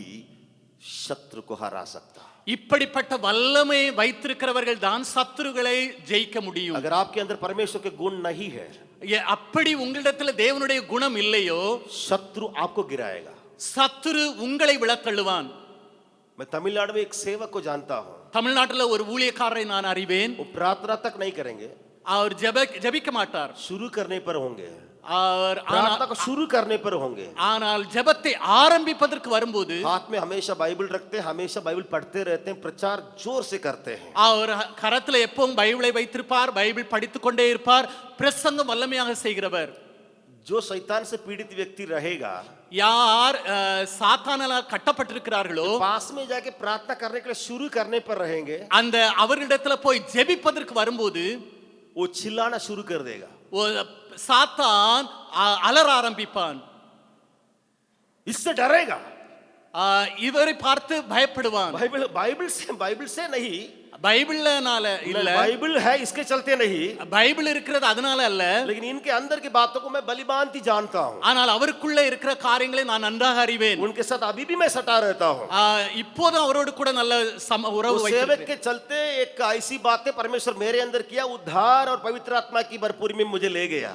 Speaker 1: शत्रु को हरा सकता है।
Speaker 2: இப்படிப்பட்ட வல்லமை வைத்திருக்கிறவர்கள் தான் சத்துருகளை ஜெயிக்க முடியும்.
Speaker 1: अगर आपके अंदर परमेश्वर के गुण नहीं है,
Speaker 2: அப்படி உங்களிடத்தில் தேவனுடைய குணம் இல்லையோ
Speaker 1: शत्रु आपको गिराएगा।
Speaker 2: சத்துரு உங்களை விழத்தள்ளுவான்.
Speaker 1: मैं तमिलनाडु में एक सेवक को जानता हूं,
Speaker 2: தமிழ்நாட்டில் ஒரு ஊழியக்காரரை நான் அறிவேன்.
Speaker 1: वो प्रार्थना तक नहीं करेंगे,
Speaker 2: அவர் ஜெபிக்க மாட்டார்.
Speaker 1: शुरू करने पर होंगे,
Speaker 2: அவர்
Speaker 1: प्रार्थना को शुरू करने पर होंगे,
Speaker 2: ஆனால் ஜெபத்தை ஆரம்பிப்பதற்கு வரும்போது
Speaker 1: हाथ में हमेशा बाइबल रखते हैं, हमेशा बाइबल पढ़ते रहते हैं, प्रचार जोर से करते हैं।
Speaker 2: அவர் கரத்துல எப்பவும் பைபிளை வைத்திருப்பார், பைபிள் படித்துக் கொண்டே இருப்பார், பிரசங்கம் வல்லமையாக செய்கிறவர்.
Speaker 1: जो शैतान से पीड़ित व्यक्ति रहेगा,
Speaker 2: யார் சாத்தானால் கட்டப்பட்டிருக்கிறார்களோ
Speaker 1: पास में जाके प्रार्थना करने के लिए शुरू करने पर रहेंगे,
Speaker 2: அந்த அவர்களிடத்துல போய் ஜெபிப்பதற்கு வரும்போது
Speaker 1: वो चिल्लाना शुरू कर देगा,
Speaker 2: சாத்தான் அலற ஆரம்பிப்பான்.
Speaker 1: इससे डरेगा,
Speaker 2: இவரை பார்த்து பயப்படுவான்.
Speaker 1: बाइबल से नहीं,
Speaker 2: பைபிள்னால இல்ல,
Speaker 1: बाइबल है इसके चलते नहीं,
Speaker 2: பைபிள் இருக்கிறது அதனால அல்ல,
Speaker 1: लेकिन इनके अंदर की बातों को मैं बलिभांति जानता हूं,
Speaker 2: ஆனால் அவருக்குள்ள இருக்கிற காரியங்களை நான் நன்றாக அறிவேன்.
Speaker 1: उनके साथ अभी भी मैं सटा रहता हूं।
Speaker 2: இப்போதும் அவரோடு கூட நல்ல உறவு
Speaker 1: सेवक
Speaker 2: வைத்திருக்கிறேன்.
Speaker 1: के चलते एक ऐसी बातें परमेश्वर मेरे अंदर किया, उद्धार और पवित्र आत्मा की भरपूरी में मुझे ले गया।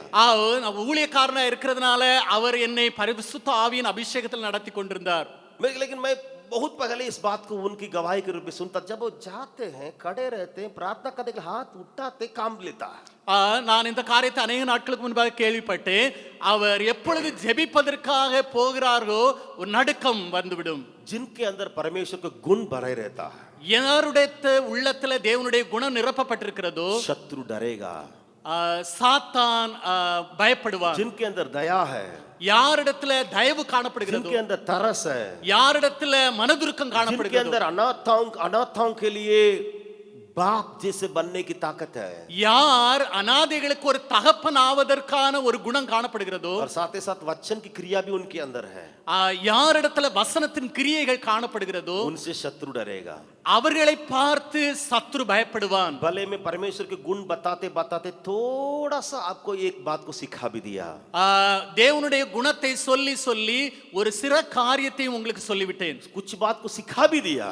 Speaker 2: ஊழியக்காரனா இருக்கிறதுனால அவர் என்னை பரிசுத்த ஆவியின் அபிஷேகத்தில் நடத்தி கொண்டிருந்தார்.
Speaker 1: लेकिन मैं बहुत पहले इस बात को उनकी गवाही के रूप में सुनता, जब वो जाते हैं, खड़े रहते हैं, प्रार्थना करने के हाथ उठाते, काम लेता है।
Speaker 2: நான் இந்த காரியத்தை அநேக நாட்களுக்கு முன்பாக கேள்விப்பட்டேன். அவர் எப்பொழுது ஜெபிப்பதற்காக போகிறாரோ ஒரு நடுக்கம் வந்துவிடும்.
Speaker 1: जिनके अंदर परमेश्वर का गुण भरे रहता है,
Speaker 2: யாருடைய உள்ளத்துல தேவனுடைய குணம் நிரப்பப்பட்டிருக்கிறதோ
Speaker 1: शत्रु डरेगा।
Speaker 2: சாத்தான் பயப்படுவான்.
Speaker 1: जिनके अंदर दया है,
Speaker 2: யாரிடத்துல தயவு காணப்படுகிறதோ,
Speaker 1: जिनके अंदर तरस है,
Speaker 2: யாரிடத்துல மனதுருக்கம்
Speaker 1: जिनके
Speaker 2: காணப்படுகிறதோ,
Speaker 1: अंदर अनाथों के लिए बाप जैसे बनने की ताकत है,
Speaker 2: யார் அனாதைகளுக்கு ஒரு தகப்பன் ஆவதற்கான ஒரு குணம் காணப்படுகிறதோ,
Speaker 1: और साथ ही साथ वचन की क्रिया भी उनके अंदर है,
Speaker 2: யாரிடத்துல வசனத்தின் கிரியைகள் காணப்படுகிறதோ
Speaker 1: उनसे शत्रु डरेगा।
Speaker 2: அவர்களை பார்த்து சத்துரு பயப்படுவான்.
Speaker 1: भले में परमेश्वर के गुण बताते बताते थोड़ा सा आपको एक बात को सिखा भी दिया,
Speaker 2: தேவனுடைய குணத்தை சொல்லி சொல்லி ஒரு சில காரியத்தையும் உங்களுக்கு சொல்லிவிட்டேன்,
Speaker 1: कुछ बात को सिखा भी दिया,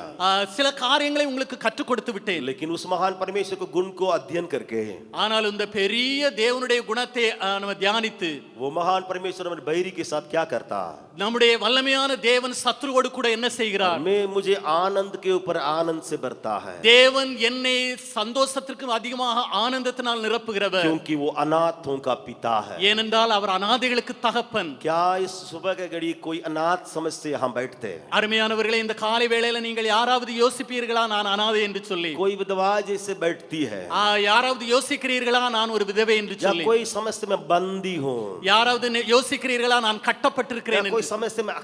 Speaker 2: சில காரியங்களை உங்களுக்கு கற்றுக் கொடுத்து விட்டேன்.
Speaker 1: लेकिन उस महान परमेश्वर के गुण को अध्ययन करके,
Speaker 2: ஆனால் இந்த பெரிய தேவனுடைய குணத்தை நம்ம தியானித்து,
Speaker 1: वो महान परमेश्वर हमारे बैरी के साथ क्या करता,
Speaker 2: நம்முடைய வல்லமையான தேவன் சத்துருவோடு கூட என்ன செய்கிறார்?
Speaker 1: मुझे आनंद के ऊपर आनंद से भरता है,
Speaker 2: தேவன் என்னை சந்தோஷத்திற்கு அதிகமாக ஆனந்தத்தினால் நிரப்புகிறவர்,
Speaker 1: क्योंकि वो अनाथों का पिता है।
Speaker 2: ஏனென்றால் அவர் அனாதைகளுக்கு தகப்பன்.
Speaker 1: क्या इस सुबह के घड़ी कोई अनाथ समझ से यहाँ बैठते हैं?
Speaker 2: அருமையானவர்களே, இந்த காலை வேளையில நீங்கள் யாராவது யோசிப்பீர்களா நான் அனாதை என்று சொல்லி?
Speaker 1: कोई विधवा जैसे बैठती है,
Speaker 2: யாராவது யோசிக்கிறீர்களா நான் ஒரு விதவை என்று
Speaker 1: या
Speaker 2: சொல்லி?
Speaker 1: कोई समझ से मैं बंदी हूँ,
Speaker 2: யாராவது யோசிக்கிறீர்களா நான் கட்டப்பட்டிருக்கிறேன்
Speaker 1: या कोई
Speaker 2: என்று?
Speaker 1: समझ से मैं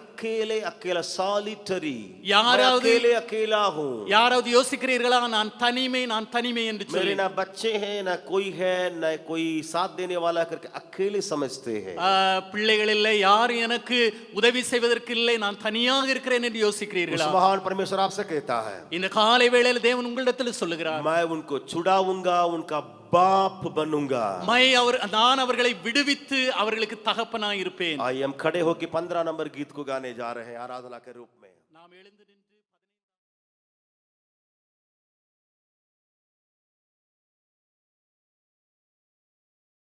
Speaker 1: अकेला सॉलिटरी,
Speaker 2: याराவது-
Speaker 1: अकेला हूँ,
Speaker 2: யாராவது யோசிக்கிறீர்களா நான் தனிமை என்று
Speaker 1: मेरे
Speaker 2: சொல்லி?
Speaker 1: ना बच्चे हैं ना कोई है ना कोई साथ देने वाला करके अकेले समझते हैं।
Speaker 2: பிள்ளைகள் இல்லை, யார் எனக்கு உதவி செய்வதற்கு இல்லை, நான் தனியாக இருக்கிறேன் என்று
Speaker 1: उस
Speaker 2: யோசிக்கிறீர்களா?
Speaker 1: महान परमेश्वर आपसे कहता है,
Speaker 2: இந்த காலை வேளையில தேவன் உங்களிடத்தில் சொல்லுகிறார்,
Speaker 1: मैं उनको छुड़ाऊंगा, उनका बाप बनूंगा।
Speaker 2: நான் அவர்களை விடுவித்து அவர்களுக்கு தகப்பனாய் இருப்பேன்.
Speaker 1: आइए हम खड़े होकर 15 नंबर गीत को गाने जा रहे हैं आराधना के रूप में।
Speaker 2: நாம் எழுந்து நின்று